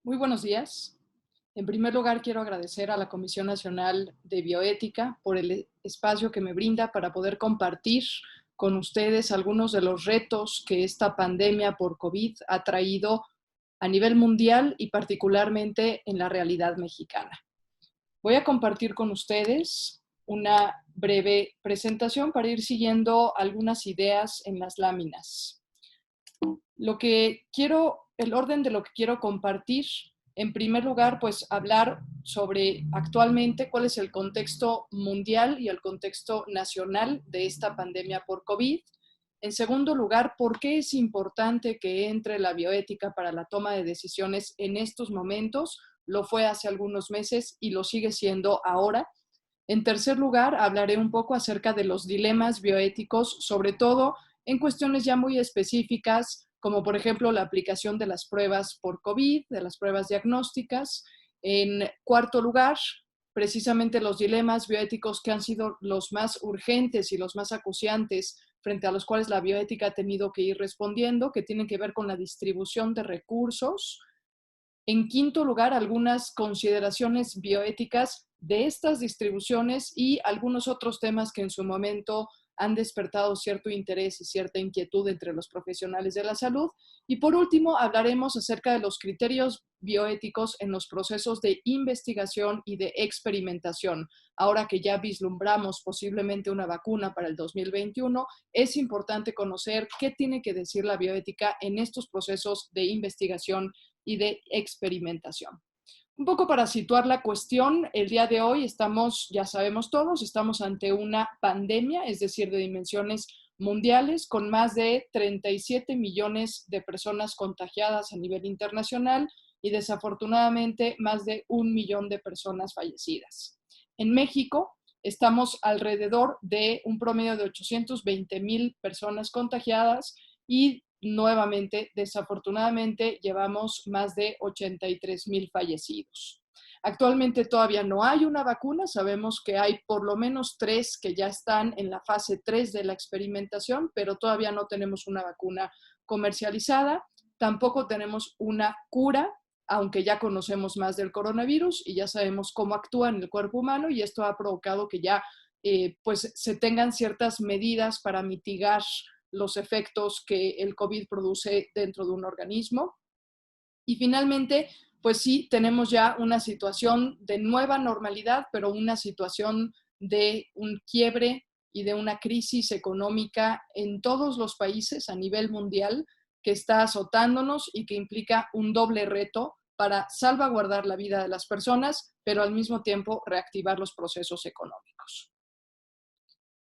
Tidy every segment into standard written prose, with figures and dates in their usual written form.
Muy buenos días. En primer lugar, quiero agradecer a la Comisión Nacional de Bioética por el espacio que me brinda para poder compartir con ustedes algunos de los retos que esta pandemia por COVID ha traído a nivel mundial y particularmente en la realidad mexicana. Voy a compartir con ustedes una breve presentación para ir siguiendo algunas ideas en las láminas. El orden de lo que quiero compartir, en primer lugar, pues hablar sobre actualmente cuál es el contexto mundial y el contexto nacional de esta pandemia por COVID. En segundo lugar, por qué es importante que entre la bioética para la toma de decisiones en estos momentos. Lo fue hace algunos meses y lo sigue siendo ahora. En tercer lugar, hablaré un poco acerca de los dilemas bioéticos, sobre todo en cuestiones ya muy específicas, como por ejemplo la aplicación de las pruebas por COVID, de las pruebas diagnósticas. En cuarto lugar, precisamente los dilemas bioéticos que han sido los más urgentes y los más acuciantes frente a los cuales la bioética ha tenido que ir respondiendo, que tienen que ver con la distribución de recursos. En quinto lugar, algunas consideraciones bioéticas de estas distribuciones y algunos otros temas que en su momento han despertado cierto interés y cierta inquietud entre los profesionales de la salud. Y por último, hablaremos acerca de los criterios bioéticos en los procesos de investigación y de experimentación. Ahora que ya vislumbramos posiblemente una vacuna para el 2021, es importante conocer qué tiene que decir la bioética en estos procesos de investigación y de experimentación. Un poco para situar la cuestión, el día de hoy estamos, ya sabemos todos, estamos ante una pandemia, es decir, de dimensiones mundiales, con más de 37 millones de personas contagiadas a nivel internacional y desafortunadamente más de 1 millón de personas fallecidas. En México estamos alrededor de un promedio de 820,000 personas contagiadas y nuevamente, desafortunadamente, llevamos más de 83,000 fallecidos. Actualmente todavía no hay una vacuna, sabemos que hay por lo menos 3 que ya están en la fase 3 de la experimentación, pero todavía no tenemos una vacuna comercializada, tampoco tenemos una cura, aunque ya conocemos más del coronavirus y ya sabemos cómo actúa en el cuerpo humano, y esto ha provocado que ya pues se tengan ciertas medidas para mitigar los efectos que el COVID produce dentro de un organismo. Y finalmente, pues sí, tenemos ya una situación de nueva normalidad, pero una situación de un quiebre y de una crisis económica en todos los países a nivel mundial que está azotándonos y que implica un doble reto para salvaguardar la vida de las personas, pero al mismo tiempo reactivar los procesos económicos.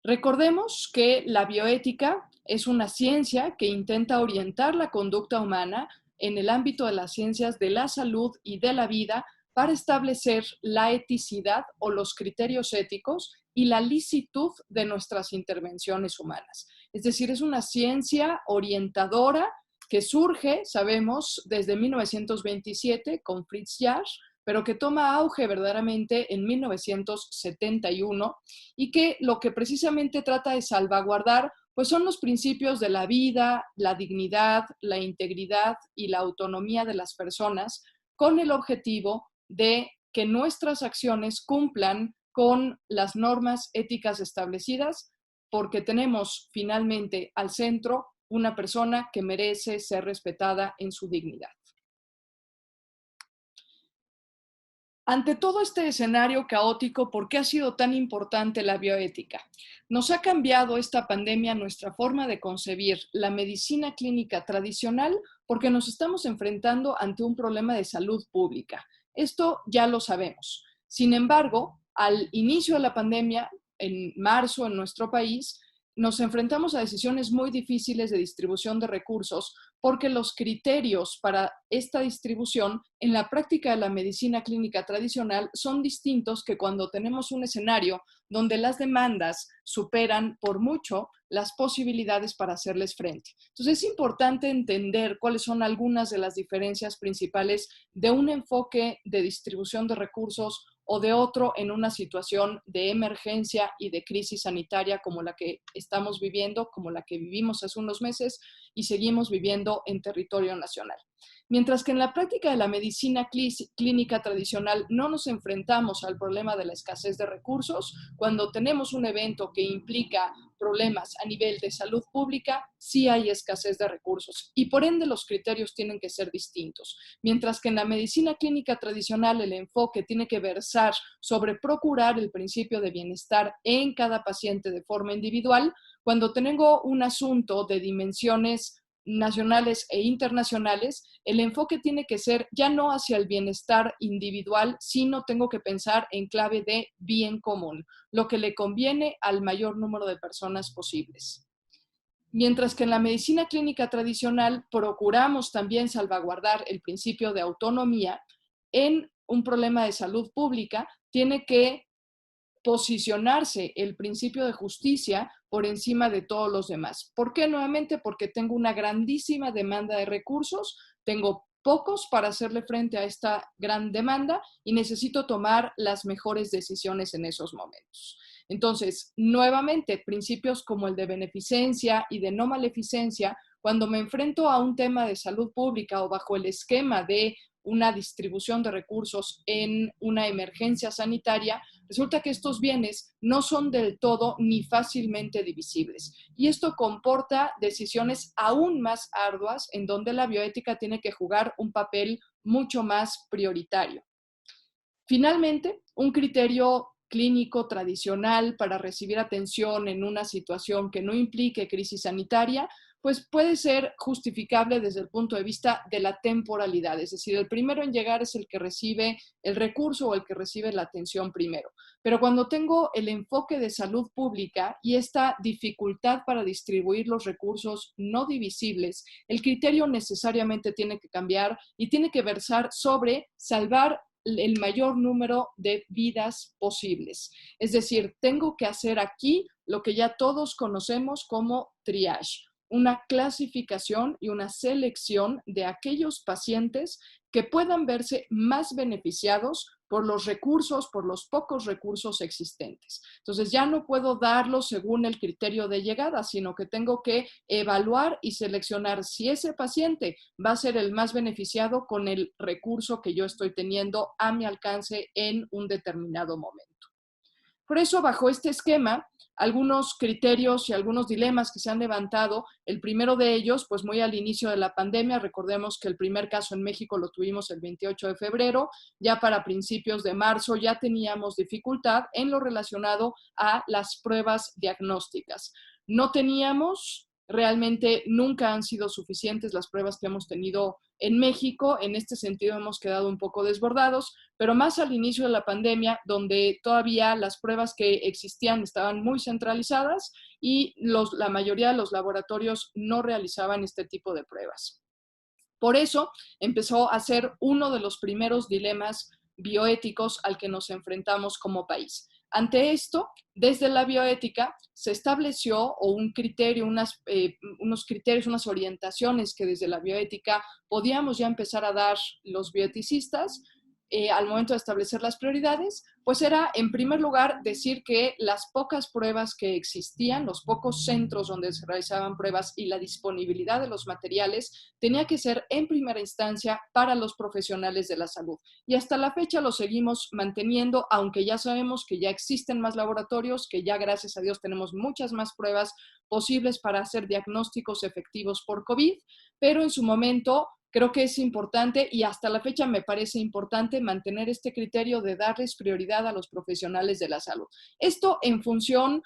Recordemos que la bioética es una ciencia que intenta orientar la conducta humana en el ámbito de las ciencias de la salud y de la vida para establecer la eticidad o los criterios éticos y la licitud de nuestras intervenciones humanas. Es decir, es una ciencia orientadora que surge, sabemos, desde 1927 con Fritz Jasch, pero que toma auge verdaderamente en 1971 y que lo que precisamente trata de salvaguardar pues son los principios de la vida, la dignidad, la integridad y la autonomía de las personas con el objetivo de que nuestras acciones cumplan con las normas éticas establecidas, porque tenemos finalmente al centro una persona que merece ser respetada en su dignidad. Ante todo este escenario caótico, ¿por qué ha sido tan importante la bioética? Nos ha cambiado esta pandemia nuestra forma de concebir la medicina clínica tradicional porque nos estamos enfrentando ante un problema de salud pública. Esto ya lo sabemos. Sin embargo, al inicio de la pandemia, en marzo en nuestro país, nos enfrentamos a decisiones muy difíciles de distribución de recursos porque los criterios para esta distribución en la práctica de la medicina clínica tradicional son distintos que cuando tenemos un escenario donde las demandas superan por mucho las posibilidades para hacerles frente. Entonces es importante entender cuáles son algunas de las diferencias principales de un enfoque de distribución de recursos o de otro en una situación de emergencia y de crisis sanitaria como la que estamos viviendo, como la que vivimos hace unos meses y seguimos viviendo en territorio nacional. Mientras que en la práctica de la medicina clínica tradicional no nos enfrentamos al problema de la escasez de recursos, cuando tenemos un evento que implica problemas a nivel de salud pública, sí hay escasez de recursos y por ende los criterios tienen que ser distintos. Mientras que en la medicina clínica tradicional el enfoque tiene que versar sobre procurar el principio de bienestar en cada paciente de forma individual, cuando tengo un asunto de dimensiones nacionales e internacionales, el enfoque tiene que ser ya no hacia el bienestar individual, sino tengo que pensar en clave de bien común, lo que le conviene al mayor número de personas posibles. Mientras que en la medicina clínica tradicional procuramos también salvaguardar el principio de autonomía, en un problema de salud pública tiene que posicionarse el principio de justicia por encima de todos los demás. ¿Por qué? Nuevamente, porque tengo una grandísima demanda de recursos, tengo pocos para hacerle frente a esta gran demanda y necesito tomar las mejores decisiones en esos momentos. Entonces, nuevamente, principios como el de beneficencia y de no maleficencia, cuando me enfrento a un tema de salud pública o bajo el esquema de una distribución de recursos en una emergencia sanitaria, resulta que estos bienes no son del todo ni fácilmente divisibles. Y esto comporta decisiones aún más arduas en donde la bioética tiene que jugar un papel mucho más prioritario. Finalmente, un criterio clínico tradicional para recibir atención en una situación que no implique crisis sanitaria, pues puede ser justificable desde el punto de vista de la temporalidad, es decir, el primero en llegar es el que recibe el recurso o el que recibe la atención primero. Pero cuando tengo el enfoque de salud pública y esta dificultad para distribuir los recursos no divisibles, el criterio necesariamente tiene que cambiar y tiene que versar sobre salvar el mayor número de vidas posibles. Es decir, tengo que hacer aquí lo que ya todos conocemos como triage, una clasificación y una selección de aquellos pacientes que puedan verse más beneficiados por los recursos, por los pocos recursos existentes. Entonces ya no puedo darlos según el criterio de llegada, sino que tengo que evaluar y seleccionar si ese paciente va a ser el más beneficiado con el recurso que yo estoy teniendo a mi alcance en un determinado momento. Por eso, bajo este esquema, algunos criterios y algunos dilemas que se han levantado, el primero de ellos, pues muy al inicio de la pandemia, recordemos que el primer caso en México lo tuvimos el 28 de febrero, ya para principios de marzo ya teníamos dificultad en lo relacionado a las pruebas diagnósticas. No teníamos, realmente nunca han sido suficientes las pruebas que hemos tenido en México. En este sentido hemos quedado un poco desbordados, pero más al inicio de la pandemia, donde todavía las pruebas que existían estaban muy centralizadas y la mayoría de los laboratorios no realizaban este tipo de pruebas. Por eso empezó a ser uno de los primeros dilemas bioéticos al que nos enfrentamos como país. Ante esto, desde la bioética se estableció un criterio, unos criterios, unas orientaciones que desde la bioética podíamos ya empezar a dar los bioeticistas al momento de establecer las prioridades, pues era en primer lugar decir que las pocas pruebas que existían, los pocos centros donde se realizaban pruebas y la disponibilidad de los materiales tenía que ser en primera instancia para los profesionales de la salud. Y hasta la fecha lo seguimos manteniendo, aunque ya sabemos que ya existen más laboratorios, que ya gracias a Dios tenemos muchas más pruebas posibles para hacer diagnósticos efectivos por COVID, pero en su momento creo que es importante y hasta la fecha me parece importante mantener este criterio de darles prioridad a los profesionales de la salud. Esto en función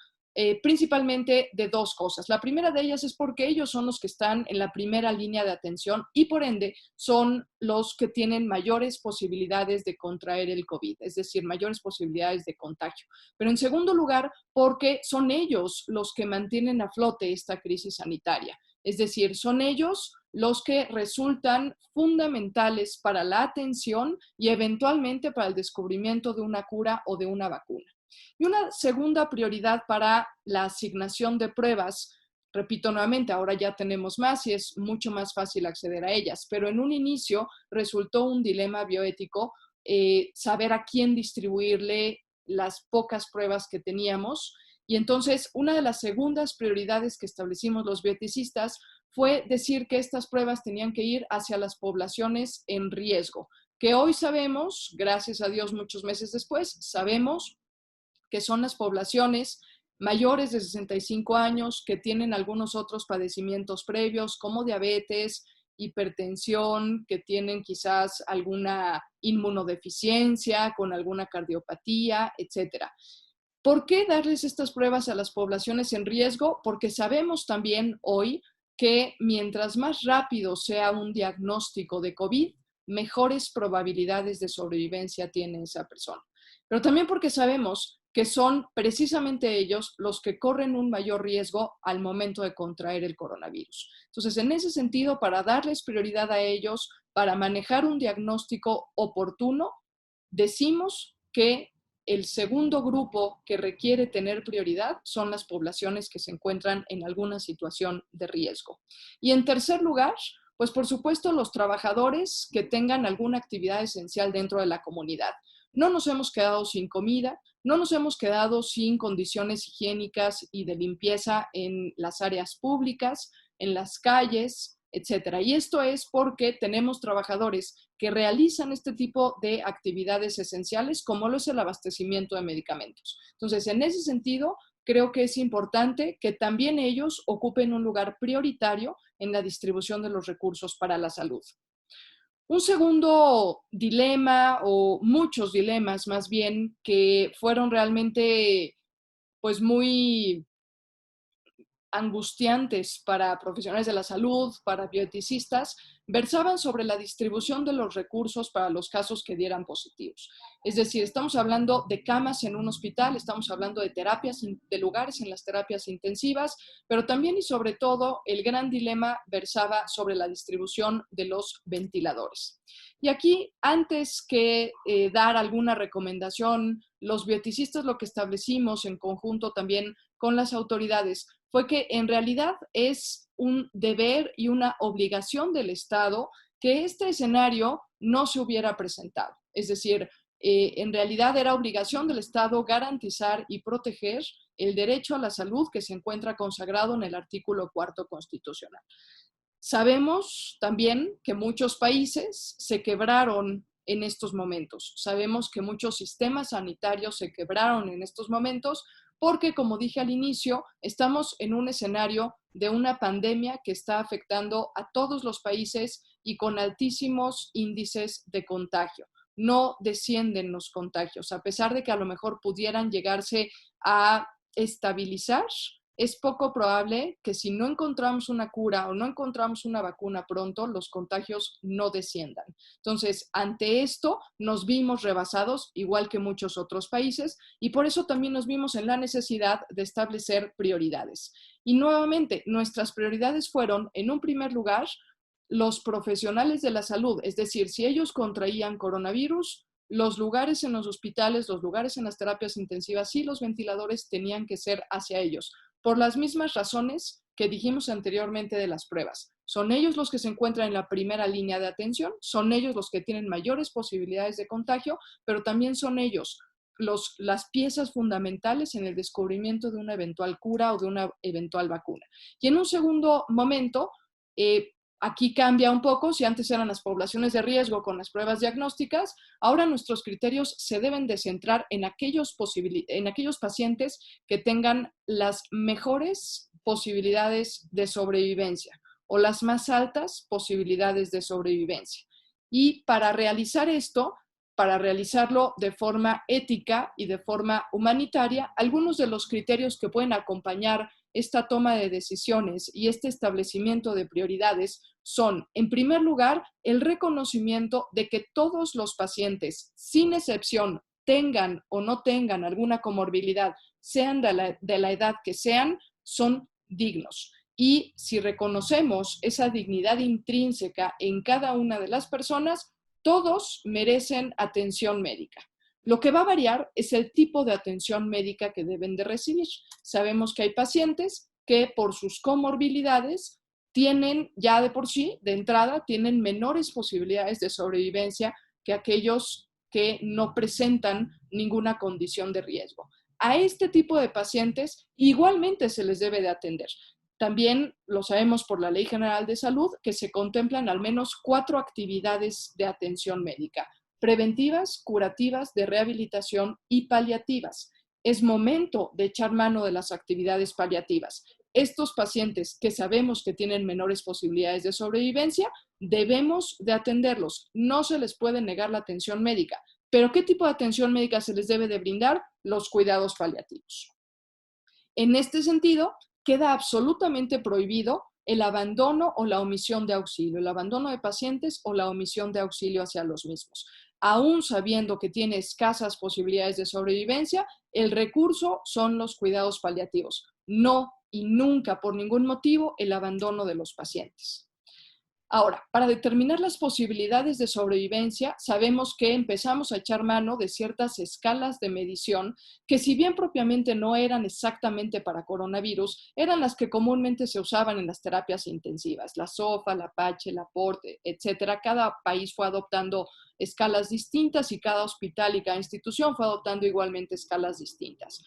principalmente de dos cosas. La primera de ellas es porque ellos son los que están en la primera línea de atención y por ende son los que tienen mayores posibilidades de contraer el COVID, es decir, mayores posibilidades de contagio. Pero en segundo lugar, porque son ellos los que mantienen a flote esta crisis sanitaria. Es decir, son ellos los que resultan fundamentales para la atención y eventualmente para el descubrimiento de una cura o de una vacuna. Y una segunda prioridad para la asignación de pruebas, repito nuevamente, ahora ya tenemos más y es mucho más fácil acceder a ellas, pero en un inicio resultó un dilema bioético saber a quién distribuirle las pocas pruebas que teníamos. Y entonces, una de las segundas prioridades que establecimos los bioeticistas fue decir que estas pruebas tenían que ir hacia las poblaciones en riesgo, que hoy sabemos, gracias a Dios muchos meses después, sabemos que son las poblaciones mayores de 65 años que tienen algunos otros padecimientos previos como diabetes, hipertensión, que tienen quizás alguna inmunodeficiencia, con alguna cardiopatía, etcétera. ¿Por qué darles estas pruebas a las poblaciones en riesgo? Porque sabemos también hoy que mientras más rápido sea un diagnóstico de COVID, mejores probabilidades de sobrevivencia tiene esa persona. Pero también porque sabemos que son precisamente ellos los que corren un mayor riesgo al momento de contraer el coronavirus. Entonces, en ese sentido, para darles prioridad a ellos, para manejar un diagnóstico oportuno, decimos que el segundo grupo que requiere tener prioridad son las poblaciones que se encuentran en alguna situación de riesgo. Y en tercer lugar, pues por supuesto los trabajadores que tengan alguna actividad esencial dentro de la comunidad. No nos hemos quedado sin comida, no nos hemos quedado sin condiciones higiénicas y de limpieza en las áreas públicas, en las calles, etcétera. Y esto es porque tenemos trabajadores que realizan este tipo de actividades esenciales, como lo es el abastecimiento de medicamentos. Entonces, en ese sentido, creo que es importante que también ellos ocupen un lugar prioritario en la distribución de los recursos para la salud. Un segundo dilema, o muchos dilemas más bien, que fueron realmente pues muy angustiantes para profesionales de la salud, para bioeticistas, versaban sobre la distribución de los recursos para los casos que dieran positivos. Es decir, estamos hablando de camas en un hospital, estamos hablando de terapias, de lugares en las terapias intensivas, pero también y sobre todo el gran dilema versaba sobre la distribución de los ventiladores. Y aquí, antes que dar alguna recomendación, los bioeticistas lo que establecimos en conjunto también con las autoridades fue que en realidad es un deber y una obligación del Estado que este escenario no se hubiera presentado. Es decir, en realidad era obligación del Estado garantizar y proteger el derecho a la salud que se encuentra consagrado en el artículo 4 constitucional. Sabemos también que muchos países se quebraron en estos momentos. Sabemos que muchos sistemas sanitarios se quebraron en estos momentos porque, como dije al inicio, estamos en un escenario de una pandemia que está afectando a todos los países y con altísimos índices de contagio. No descienden los contagios, a pesar de que a lo mejor pudieran llegarse a estabilizar. Es poco probable que si no encontramos una cura o no encontramos una vacuna pronto, los contagios no desciendan. Entonces, ante esto nos vimos rebasados, igual que muchos otros países, y por eso también nos vimos en la necesidad de establecer prioridades. Y nuevamente, nuestras prioridades fueron, en un primer lugar, los profesionales de la salud, es decir, si ellos contraían coronavirus, los lugares en los hospitales, los lugares en las terapias intensivas y los ventiladores tenían que ser hacia ellos, por las mismas razones que dijimos anteriormente de las pruebas. Son ellos los que se encuentran en la primera línea de atención, son ellos los que tienen mayores posibilidades de contagio, pero también son ellos las piezas fundamentales en el descubrimiento de una eventual cura o de una eventual vacuna. Y en un segundo momento, aquí cambia un poco, si antes eran las poblaciones de riesgo con las pruebas diagnósticas, ahora nuestros criterios se deben de centrar en aquellos pacientes que tengan las mejores posibilidades de sobrevivencia o las más altas posibilidades de sobrevivencia. Y para realizar esto, para realizarlo de forma ética y de forma humanitaria, algunos de los criterios que pueden acompañar esta toma de decisiones y este establecimiento de prioridades son, en primer lugar, el reconocimiento de que todos los pacientes, sin excepción, tengan o no tengan alguna comorbilidad, sean de la edad que sean, son dignos. Y si reconocemos esa dignidad intrínseca en cada una de las personas, todos merecen atención médica. Lo que va a variar es el tipo de atención médica que deben de recibir. Sabemos que hay pacientes que por sus comorbilidades tienen ya de por sí, de entrada, tienen menores posibilidades de sobrevivencia que aquellos que no presentan ninguna condición de riesgo. A este tipo de pacientes igualmente se les debe de atender. También lo sabemos por la Ley General de Salud que se contemplan al menos 4 actividades de atención médica: preventivas, curativas, de rehabilitación y paliativas. Es momento de echar mano de las actividades paliativas. Estos pacientes que sabemos que tienen menores posibilidades de sobrevivencia, debemos de atenderlos. No se les puede negar la atención médica. ¿Pero qué tipo de atención médica se les debe de brindar? Los cuidados paliativos. En este sentido, queda absolutamente prohibido el abandono o la omisión de auxilio, el abandono de pacientes o la omisión de auxilio hacia los mismos. Aún sabiendo que tiene escasas posibilidades de sobrevivencia, el recurso son los cuidados paliativos. No y nunca, por ningún motivo, el abandono de los pacientes. Ahora, para determinar las posibilidades de sobrevivencia, sabemos que empezamos a echar mano de ciertas escalas de medición que, si bien propiamente no eran exactamente para coronavirus, eran las que comúnmente se usaban en las terapias intensivas, la SOFA, la Apache, la PORT, etcétera. Cada país fue adoptando escalas distintas y cada hospital y cada institución fue adoptando igualmente escalas distintas.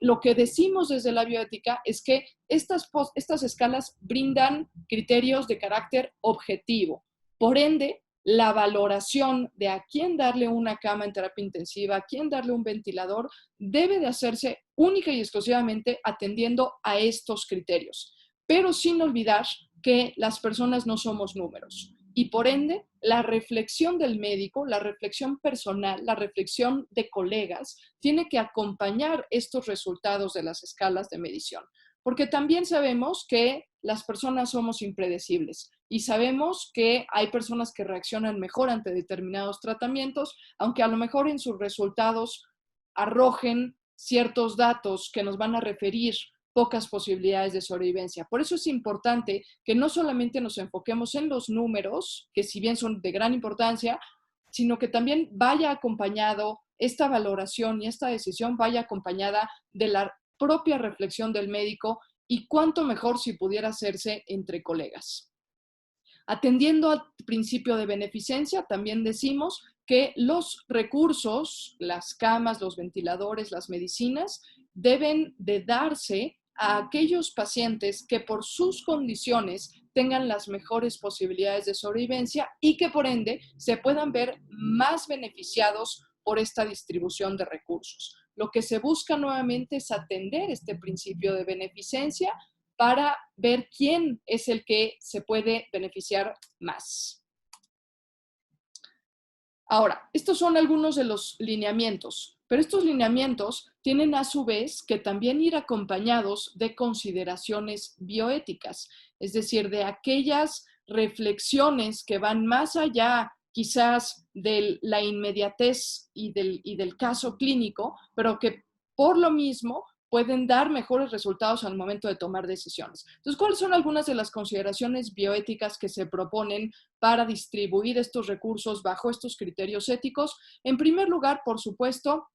Lo que decimos desde la bioética es que estas escalas brindan criterios de carácter objetivo. Por ende, la valoración de a quién darle una cama en terapia intensiva, a quién darle un ventilador, debe de hacerse única y exclusivamente atendiendo a estos criterios, pero sin olvidar que las personas no somos números. Y por ende, la reflexión del médico, la reflexión personal, la reflexión de colegas, tiene que acompañar estos resultados de las escalas de medición. Porque también sabemos que las personas somos impredecibles y sabemos que hay personas que reaccionan mejor ante determinados tratamientos, aunque a lo mejor en sus resultados arrojen ciertos datos que nos van a referir pocas posibilidades de sobrevivencia. Por eso es importante que no solamente nos enfoquemos en los números, que si bien son de gran importancia, sino que también vaya acompañado esta valoración y esta decisión vaya acompañada de la propia reflexión del médico y cuánto mejor si pudiera hacerse entre colegas. Atendiendo al principio de beneficencia, también decimos que los recursos, las camas, los ventiladores, las medicinas, deben de darse a aquellos pacientes que por sus condiciones tengan las mejores posibilidades de sobrevivencia y que por ende se puedan ver más beneficiados por esta distribución de recursos. Lo que se busca nuevamente es atender este principio de beneficencia para ver quién es el que se puede beneficiar más. Ahora, estos son algunos de los lineamientos, pero estos lineamientos tienen a su vez que también ir acompañados de consideraciones bioéticas, es decir, de aquellas reflexiones que van más allá quizás de la inmediatez y del caso clínico, pero que por lo mismo pueden dar mejores resultados al momento de tomar decisiones. Entonces, ¿cuáles son algunas de las consideraciones bioéticas que se proponen para distribuir estos recursos bajo estos criterios éticos? En primer lugar, por supuesto,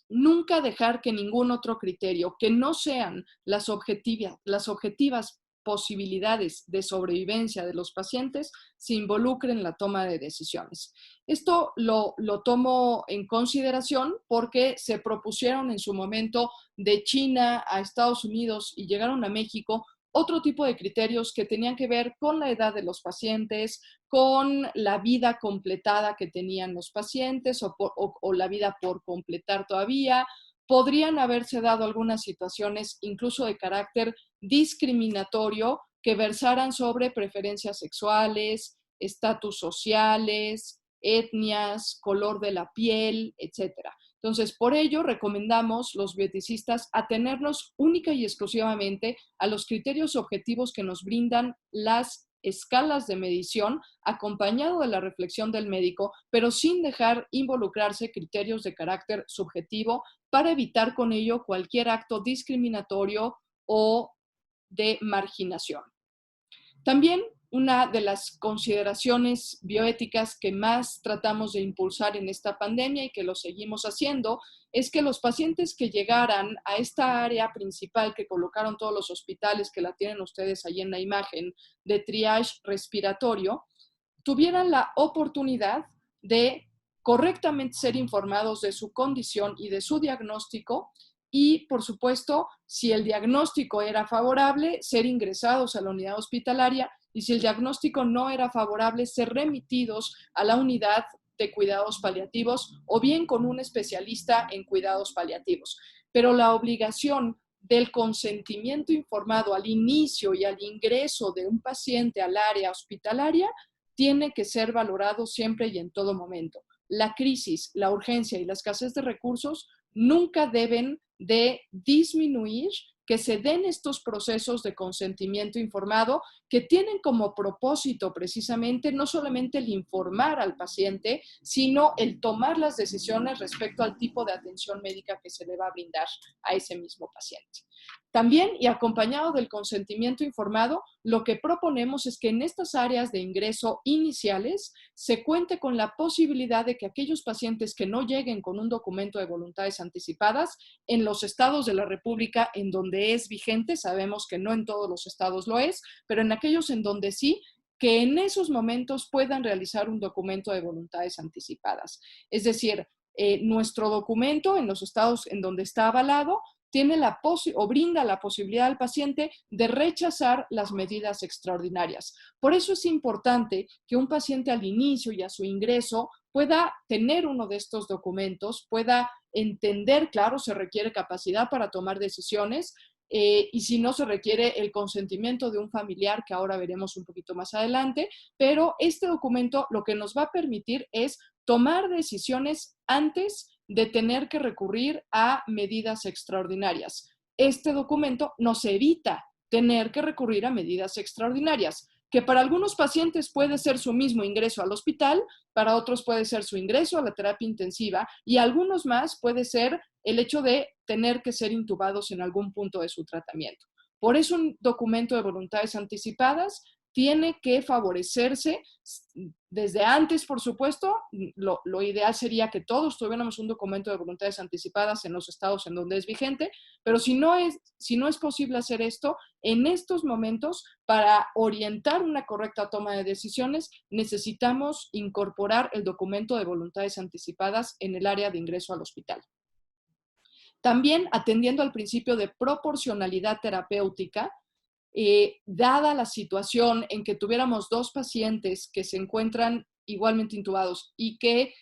nunca dejar que ningún otro criterio, que no sean las objetivas posibilidades de sobrevivencia de los pacientes, se involucren en la toma de decisiones. Esto lo tomo en consideración porque se propusieron en su momento de China a Estados Unidos y llegaron a México otro tipo de criterios que tenían que ver con la edad de los pacientes, con la vida completada que tenían los pacientes o la vida por completar todavía. Podrían haberse dado algunas situaciones incluso de carácter discriminatorio que versaran sobre preferencias sexuales, estatus sociales, etnias, color de la piel, etcétera. Entonces, por ello, recomendamos los bioeticistas atenernos única y exclusivamente a los criterios objetivos que nos brindan las escalas de medición, acompañado de la reflexión del médico, pero sin dejar involucrarse criterios de carácter subjetivo para evitar con ello cualquier acto discriminatorio o de marginación. También una de las consideraciones bioéticas que más tratamos de impulsar en esta pandemia y que lo seguimos haciendo es que los pacientes que llegaran a esta área principal que colocaron todos los hospitales, que la tienen ustedes ahí en la imagen, de triage respiratorio, tuvieran la oportunidad de correctamente ser informados de su condición y de su diagnóstico y, por supuesto, si el diagnóstico era favorable, ser ingresados a la unidad hospitalaria, y si el diagnóstico no era favorable, ser remitidos a la unidad de cuidados paliativos o bien con un especialista en cuidados paliativos. Pero la obligación del consentimiento informado al inicio y al ingreso de un paciente al área hospitalaria tiene que ser valorado siempre y en todo momento. La crisis, la urgencia y la escasez de recursos nunca deben de disminuir que se den estos procesos de consentimiento informado que tienen como propósito precisamente no solamente el informar al paciente, sino el tomar las decisiones respecto al tipo de atención médica que se le va a brindar a ese mismo paciente. También, y acompañado del consentimiento informado, lo que proponemos es que en estas áreas de ingreso iniciales se cuente con la posibilidad de que aquellos pacientes que no lleguen con un documento de voluntades anticipadas, en los estados de la República en donde es vigente, sabemos que no en todos los estados lo es, pero en aquellos en donde sí, que en esos momentos puedan realizar un documento de voluntades anticipadas. Es decir, nuestro documento en los estados en donde está avalado tiene o brinda la posibilidad al paciente de rechazar las medidas extraordinarias. Por eso es importante que un paciente al inicio y a su ingreso pueda tener uno de estos documentos, pueda entender, claro, se requiere capacidad para tomar decisiones, y si no, se requiere el consentimiento de un familiar, que ahora veremos un poquito más adelante, pero este documento lo que nos va a permitir es tomar decisiones antes de tener que recurrir a medidas extraordinarias. Este documento nos evita tener que recurrir a medidas extraordinarias, que para algunos pacientes puede ser su mismo ingreso al hospital, para otros puede ser su ingreso a la terapia intensiva y algunos más puede ser el hecho de tener que ser intubados en algún punto de su tratamiento. Por eso un documento de voluntades anticipadas tiene que favorecerse desde antes, por supuesto. Lo ideal sería que todos tuviéramos un documento de voluntades anticipadas en los estados en donde es vigente, pero si no es posible hacer esto, en estos momentos, para orientar una correcta toma de decisiones, necesitamos incorporar el documento de voluntades anticipadas en el área de ingreso al hospital. También atendiendo al principio de proporcionalidad terapéutica, dada la situación en que tuviéramos dos pacientes que se encuentran igualmente intubados y que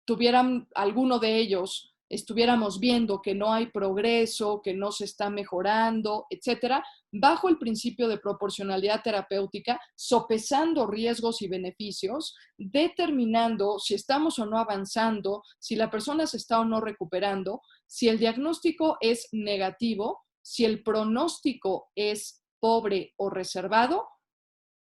tuvieran alguno de ellos, estuviéramos viendo que no hay progreso, que no se está mejorando, etcétera, bajo el principio de proporcionalidad terapéutica, sopesando riesgos y beneficios, determinando si estamos o no avanzando, si la persona se está o no recuperando, si el diagnóstico es negativo, si el pronóstico es pobre o reservado,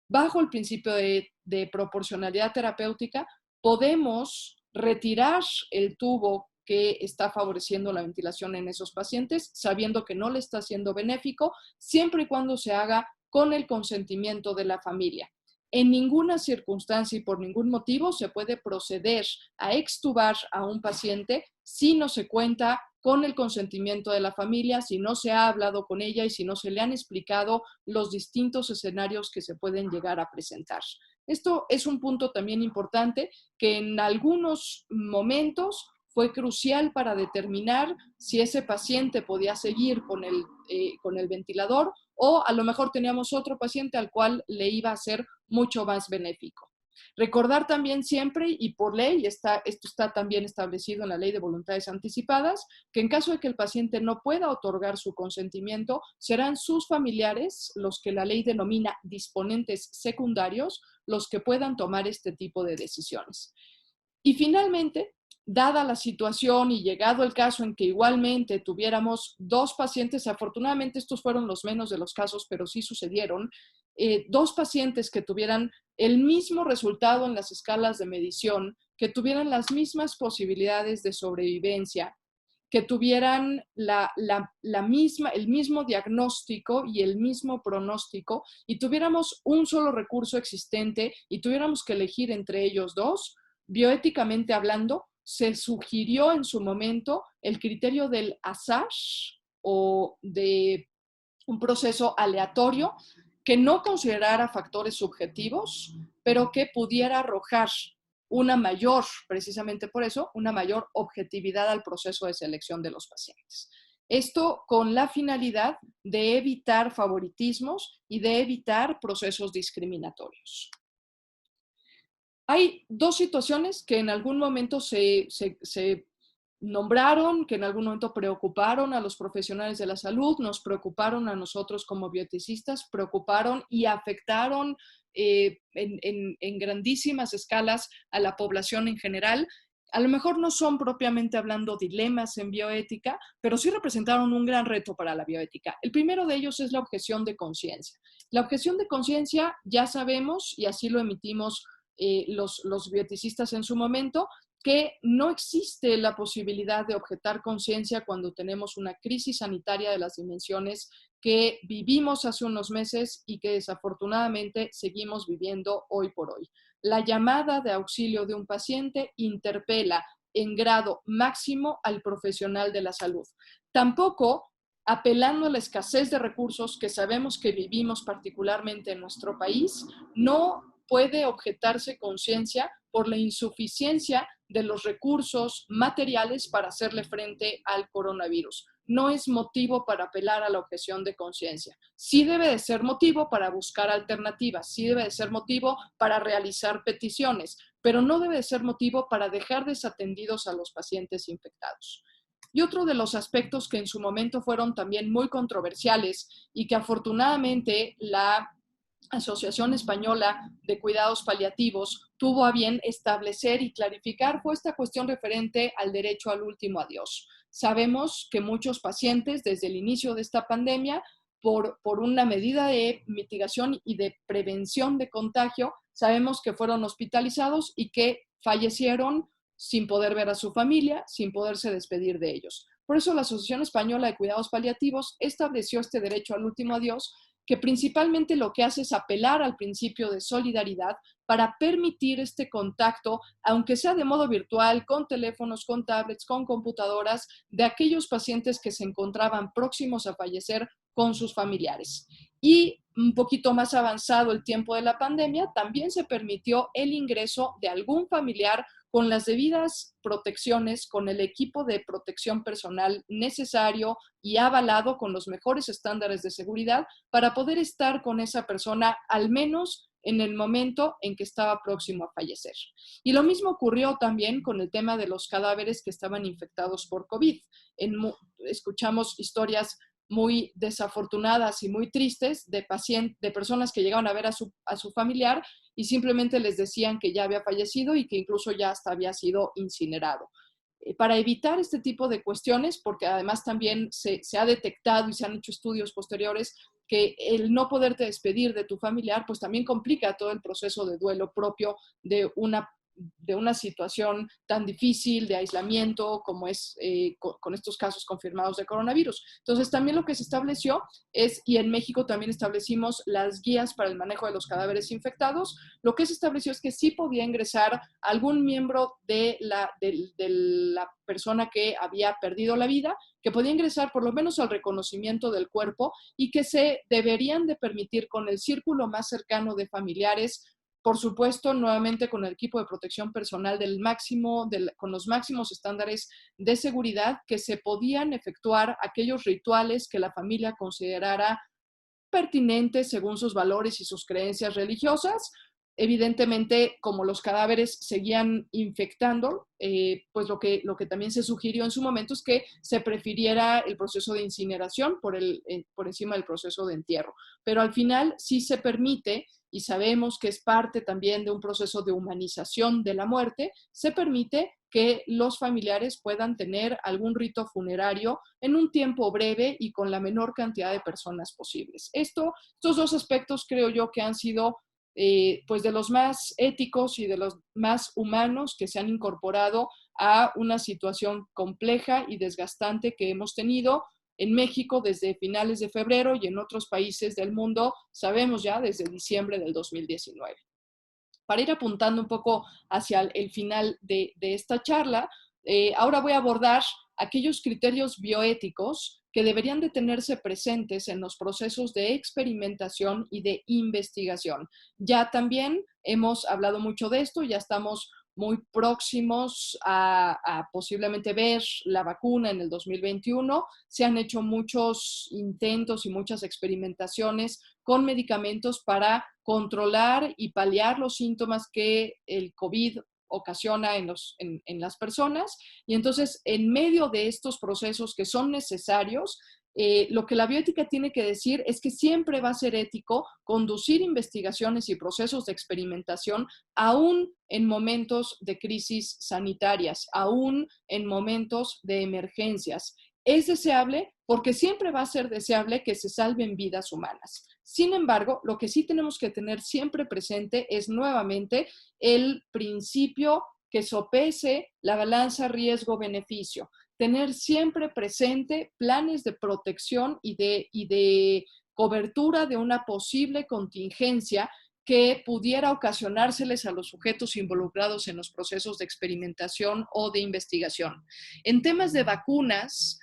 bajo el principio de proporcionalidad terapéutica, podemos retirar el tubo que está favoreciendo la ventilación en esos pacientes, sabiendo que no le está siendo benéfico, siempre y cuando se haga con el consentimiento de la familia. En ninguna circunstancia y por ningún motivo se puede proceder a extubar a un paciente si no se cuenta con el consentimiento de la familia, si no se ha hablado con ella y si no se le han explicado los distintos escenarios que se pueden llegar a presentar. Esto es un punto también importante que en algunos momentos fue crucial para determinar si ese paciente podía seguir con el ventilador o a lo mejor teníamos otro paciente al cual le iba a ser mucho más benéfico. Recordar también siempre, y por ley, esto está también establecido en la Ley de Voluntades Anticipadas, que en caso de que el paciente no pueda otorgar su consentimiento, serán sus familiares, los que la ley denomina disponentes secundarios, los que puedan tomar este tipo de decisiones. Y finalmente, dada la situación y llegado el caso en que igualmente tuviéramos dos pacientes, afortunadamente estos fueron los menos de los casos, pero sí sucedieron, dos pacientes que tuvieran el mismo resultado en las escalas de medición, que tuvieran las mismas posibilidades de sobrevivencia, que tuvieran el mismo diagnóstico y el mismo pronóstico, y tuviéramos un solo recurso existente y tuviéramos que elegir entre ellos dos, bioéticamente hablando, se sugirió en su momento el criterio del azar o de un proceso aleatorio que no considerara factores subjetivos, pero que pudiera arrojar una mayor, precisamente por eso, una mayor objetividad al proceso de selección de los pacientes. Esto con la finalidad de evitar favoritismos y de evitar procesos discriminatorios. Hay dos situaciones que en algún momento se nombraron, que en algún momento preocuparon a los profesionales de la salud, nos preocuparon a nosotros como bioeticistas, preocuparon y afectaron en grandísimas escalas a la población en general. A lo mejor no son propiamente hablando dilemas en bioética, pero sí representaron un gran reto para la bioética. El primero de ellos es la objeción de conciencia. La objeción de conciencia ya sabemos, y así lo emitimos los bioeticistas en su momento, que no existe la posibilidad de objetar conciencia cuando tenemos una crisis sanitaria de las dimensiones que vivimos hace unos meses y que desafortunadamente seguimos viviendo hoy por hoy. La llamada de auxilio de un paciente interpela en grado máximo al profesional de la salud. Tampoco, apelando a la escasez de recursos que sabemos que vivimos particularmente en nuestro país, no puede objetarse conciencia por la insuficiencia de los recursos materiales para hacerle frente al coronavirus. No es motivo para apelar a la objeción de conciencia. Sí debe de ser motivo para buscar alternativas, sí debe de ser motivo para realizar peticiones, pero no debe de ser motivo para dejar desatendidos a los pacientes infectados. Y otro de los aspectos que en su momento fueron también muy controversiales y que afortunadamente la Asociación Española de Cuidados Paliativos tuvo a bien establecer y clarificar fue esta cuestión referente al derecho al último adiós. Sabemos que muchos pacientes desde el inicio de esta pandemia, por una medida de mitigación y de prevención de contagio, sabemos que fueron hospitalizados y que fallecieron sin poder ver a su familia, sin poderse despedir de ellos. Por eso la Asociación Española de Cuidados Paliativos estableció este derecho al último adiós, que principalmente lo que hace es apelar al principio de solidaridad para permitir este contacto, aunque sea de modo virtual, con teléfonos, con tablets, con computadoras, de aquellos pacientes que se encontraban próximos a fallecer con sus familiares. Y un poquito más avanzado el tiempo de la pandemia, también se permitió el ingreso de algún familiar con las debidas protecciones, con el equipo de protección personal necesario y avalado con los mejores estándares de seguridad para poder estar con esa persona al menos en el momento en que estaba próximo a fallecer. Y lo mismo ocurrió también con el tema de los cadáveres que estaban infectados por COVID. Escuchamos historias muy desafortunadas y muy tristes de personas que llegaban a ver a su familiar y simplemente les decían que ya había fallecido y que incluso ya hasta había sido incinerado. Para evitar este tipo de cuestiones, porque además también se ha detectado y se han hecho estudios posteriores que el no poderte despedir de tu familiar, pues también complica todo el proceso de duelo propio de una situación tan difícil de aislamiento como es con estos casos confirmados de coronavirus. Entonces, también lo que se estableció es, y en México también establecimos las guías para el manejo de los cadáveres infectados, lo que se estableció es que sí podía ingresar algún miembro de la persona que había perdido la vida, que podía ingresar por lo menos al reconocimiento del cuerpo y que se deberían de permitir con el círculo más cercano de familiares, por supuesto, nuevamente con el equipo de protección personal con los máximos estándares de seguridad, que se podían efectuar aquellos rituales que la familia considerara pertinentes según sus valores y sus creencias religiosas. Evidentemente, como los cadáveres seguían infectando, pues lo que también se sugirió en su momento es que se prefiriera el proceso de incineración por encima del proceso de entierro. Pero al final sí se permite, y sabemos que es parte también de un proceso de humanización de la muerte, se permite que los familiares puedan tener algún rito funerario en un tiempo breve y con la menor cantidad de personas posibles. Estos dos aspectos creo yo que han sido pues de los más éticos y de los más humanos que se han incorporado a una situación compleja y desgastante que hemos tenido en México desde finales de febrero y en otros países del mundo, sabemos ya desde diciembre del 2019. Para ir apuntando un poco hacia el final de esta charla, ahora voy a abordar aquellos criterios bioéticos que deberían de tenerse presentes en los procesos de experimentación y de investigación. Ya también hemos hablado mucho de esto, ya estamos muy próximos a posiblemente ver la vacuna en el 2021. Se han hecho muchos intentos y muchas experimentaciones con medicamentos para controlar y paliar los síntomas que el COVID ocasiona en las personas. Y entonces, en medio de estos procesos que son necesarios, lo que la bioética tiene que decir es que siempre va a ser ético conducir investigaciones y procesos de experimentación aún en momentos de crisis sanitarias, aún en momentos de emergencias. Es deseable porque siempre va a ser deseable que se salven vidas humanas. Sin embargo, lo que sí tenemos que tener siempre presente es nuevamente el principio que sopese la balanza riesgo-beneficio. Tener siempre presente planes de protección y de cobertura de una posible contingencia que pudiera ocasionárseles a los sujetos involucrados en los procesos de experimentación o de investigación. En temas de vacunas,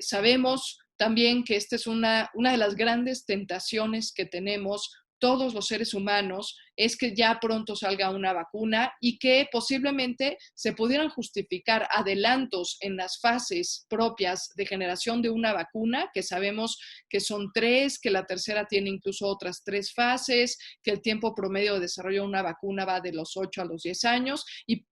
sabemos también que esta es una de las grandes tentaciones que tenemos todos los seres humanos, es que ya pronto salga una vacuna y que posiblemente se pudieran justificar adelantos en las fases propias de generación de una vacuna, que sabemos que son 3, que la tercera tiene incluso otras 3 fases, que el tiempo promedio de desarrollo de una vacuna va de los 8 a los 10 años,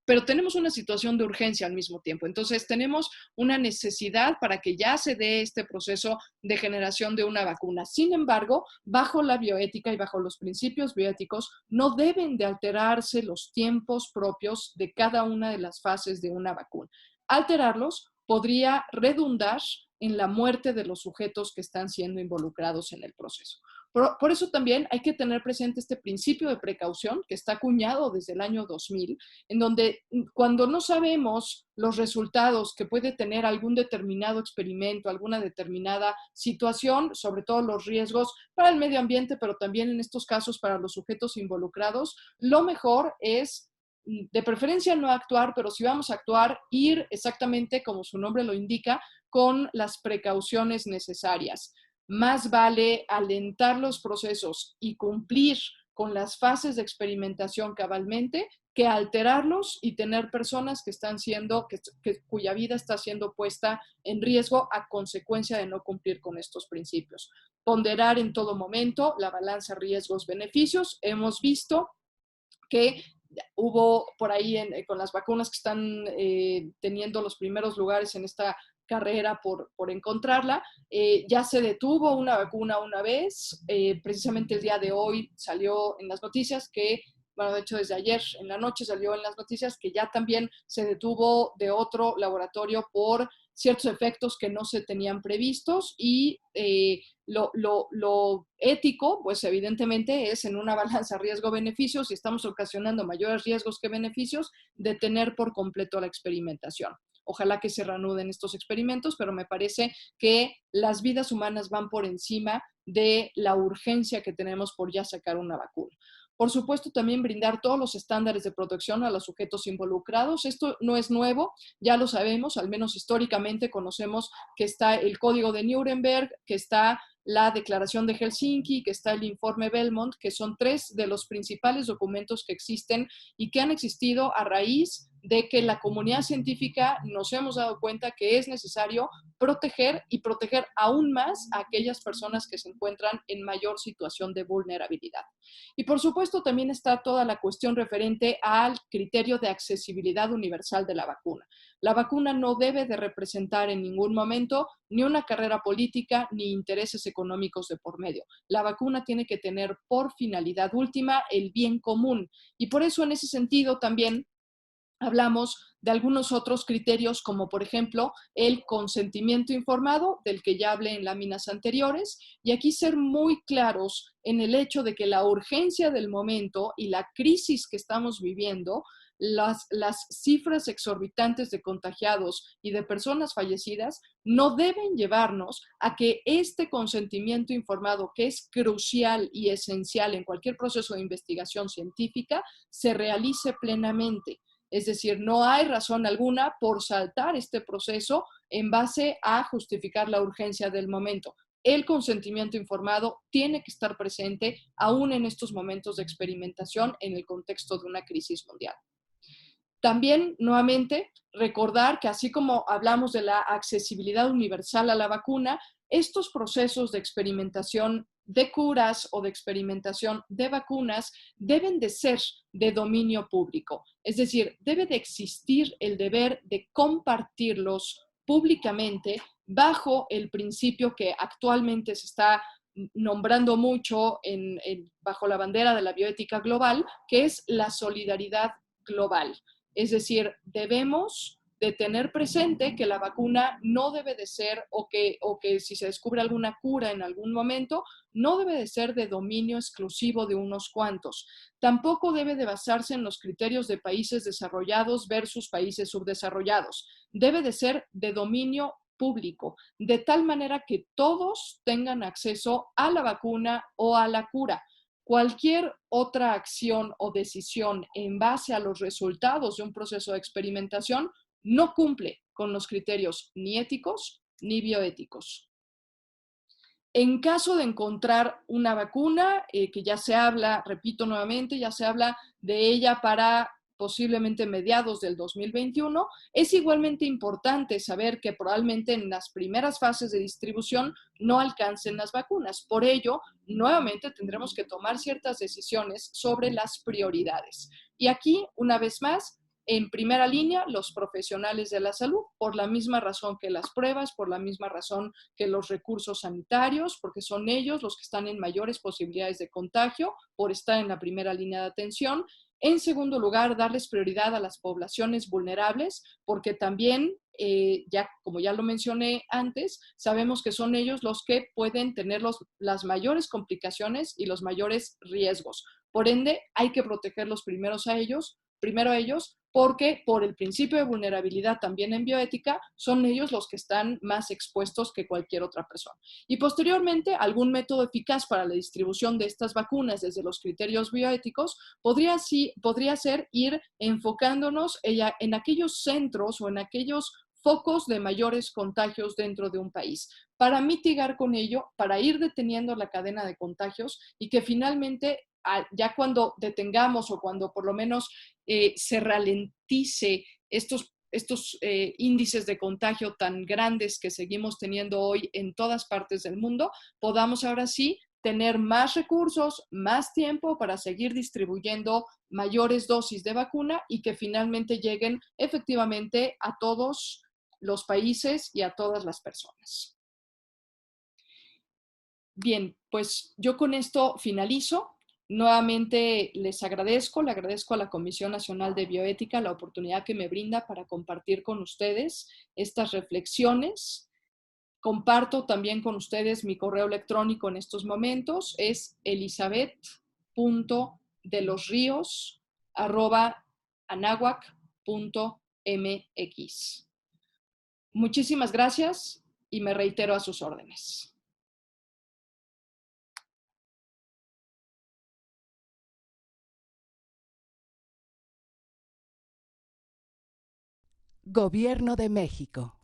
pero tenemos una situación de urgencia al mismo tiempo. Entonces tenemos una necesidad para que ya se dé este proceso de generación de una vacuna. Sin embargo, bajo la bioética y bajo los principios bioéticos, no deben de alterarse los tiempos propios de cada una de las fases de una vacuna. Alterarlos podría redundar en la muerte de los sujetos que están siendo involucrados en el proceso. Por eso también hay que tener presente este principio de precaución que está acuñado desde el año 2000, en donde cuando no sabemos los resultados que puede tener algún determinado experimento, alguna determinada situación, sobre todo los riesgos para el medio ambiente, pero también en estos casos para los sujetos involucrados, lo mejor es de preferencia no actuar, pero si vamos a actuar, ir exactamente como su nombre lo indica, con las precauciones necesarias. Más vale alentar los procesos y cumplir con las fases de experimentación cabalmente que alterarlos y tener personas que están siendo, cuya vida está siendo puesta en riesgo a consecuencia de no cumplir con estos principios. Ponderar en todo momento la balanza riesgos-beneficios. Hemos visto que hubo por ahí con las vacunas que están teniendo los primeros lugares en esta carrera por encontrarla. Ya se detuvo una vacuna una vez, precisamente el día de hoy salió en las noticias que, bueno, de hecho desde ayer en la noche salió en las noticias que ya también se detuvo de otro laboratorio por ciertos efectos que no se tenían previstos y lo ético, pues evidentemente es en una balanza riesgo-beneficio, si estamos ocasionando mayores riesgos que beneficios, detener por completo la experimentación. Ojalá que se reanuden estos experimentos, pero me parece que las vidas humanas van por encima de la urgencia que tenemos por ya sacar una vacuna. Por supuesto, también brindar todos los estándares de protección a los sujetos involucrados. Esto no es nuevo, ya lo sabemos, al menos históricamente conocemos que está el Código de Nuremberg, que está la Declaración de Helsinki, que está el Informe Belmont, que son 3 de los principales documentos que existen y que han existido a raíz de que la comunidad científica nos hemos dado cuenta que es necesario proteger y proteger aún más a aquellas personas que se encuentran en mayor situación de vulnerabilidad. Y por supuesto también está toda la cuestión referente al criterio de accesibilidad universal de la vacuna. La vacuna no debe de representar en ningún momento ni una carrera política ni intereses económicos de por medio. La vacuna tiene que tener por finalidad última el bien común y por eso en ese sentido también hablamos de algunos otros criterios como por ejemplo el consentimiento informado del que ya hablé en láminas anteriores y aquí ser muy claros en el hecho de que la urgencia del momento y la crisis que estamos viviendo, las cifras exorbitantes de contagiados y de personas fallecidas no deben llevarnos a que este consentimiento informado, que es crucial y esencial en cualquier proceso de investigación científica, se realice plenamente. Es decir, no hay razón alguna por saltar este proceso en base a justificar la urgencia del momento. El consentimiento informado tiene que estar presente aún en estos momentos de experimentación en el contexto de una crisis mundial. También, nuevamente, recordar que así como hablamos de la accesibilidad universal a la vacuna, estos procesos de experimentación de curas o de experimentación de vacunas deben de ser de dominio público. Es decir, debe de existir el deber de compartirlos públicamente bajo el principio que actualmente se está nombrando mucho bajo la bandera de la bioética global, que es la solidaridad global. Es decir, debemos de tener presente que la vacuna no debe de ser, o que si se descubre alguna cura en algún momento, no debe de ser de dominio exclusivo de unos cuantos. Tampoco debe de basarse en los criterios de países desarrollados versus países subdesarrollados. Debe de ser de dominio público, de tal manera que todos tengan acceso a la vacuna o a la cura. Cualquier otra acción o decisión en base a los resultados de un proceso de experimentación no cumple con los criterios ni éticos ni bioéticos. En caso de encontrar una vacuna, que ya se habla, repito nuevamente, ya se habla de ella para posiblemente mediados del 2021, es igualmente importante saber que probablemente en las primeras fases de distribución no alcancen las vacunas. Por ello, nuevamente tendremos que tomar ciertas decisiones sobre las prioridades. Y aquí, una vez más, en primera línea, los profesionales de la salud, por la misma razón que las pruebas, por la misma razón que los recursos sanitarios, porque son ellos los que están en mayores posibilidades de contagio por estar en la primera línea de atención. En segundo lugar, darles prioridad a las poblaciones vulnerables, porque también, como ya lo mencioné antes, sabemos que son ellos los que pueden tener las mayores complicaciones y los mayores riesgos. Por ende, hay que protegerlos primero a ellos, porque por el principio de vulnerabilidad también en bioética, son ellos los que están más expuestos que cualquier otra persona. Y posteriormente, algún método eficaz para la distribución de estas vacunas desde los criterios bioéticos podría ser ir enfocándonos en aquellos centros o en aquellos focos de mayores contagios dentro de un país, para mitigar con ello, para ir deteniendo la cadena de contagios y que finalmente, ya cuando detengamos o cuando por lo menos se ralentice estos índices de contagio tan grandes que seguimos teniendo hoy en todas partes del mundo, podamos ahora sí tener más recursos, más tiempo para seguir distribuyendo mayores dosis de vacuna y que finalmente lleguen efectivamente a todos los países y a todas las personas. Bien, pues yo con esto finalizo. Nuevamente les agradezco, le agradezco a la Comisión Nacional de Bioética la oportunidad que me brinda para compartir con ustedes estas reflexiones. Comparto también con ustedes mi correo electrónico en estos momentos, es elizabeth.delosrios@anahuac.mx. Muchísimas gracias y me reitero a sus órdenes. Gobierno de México.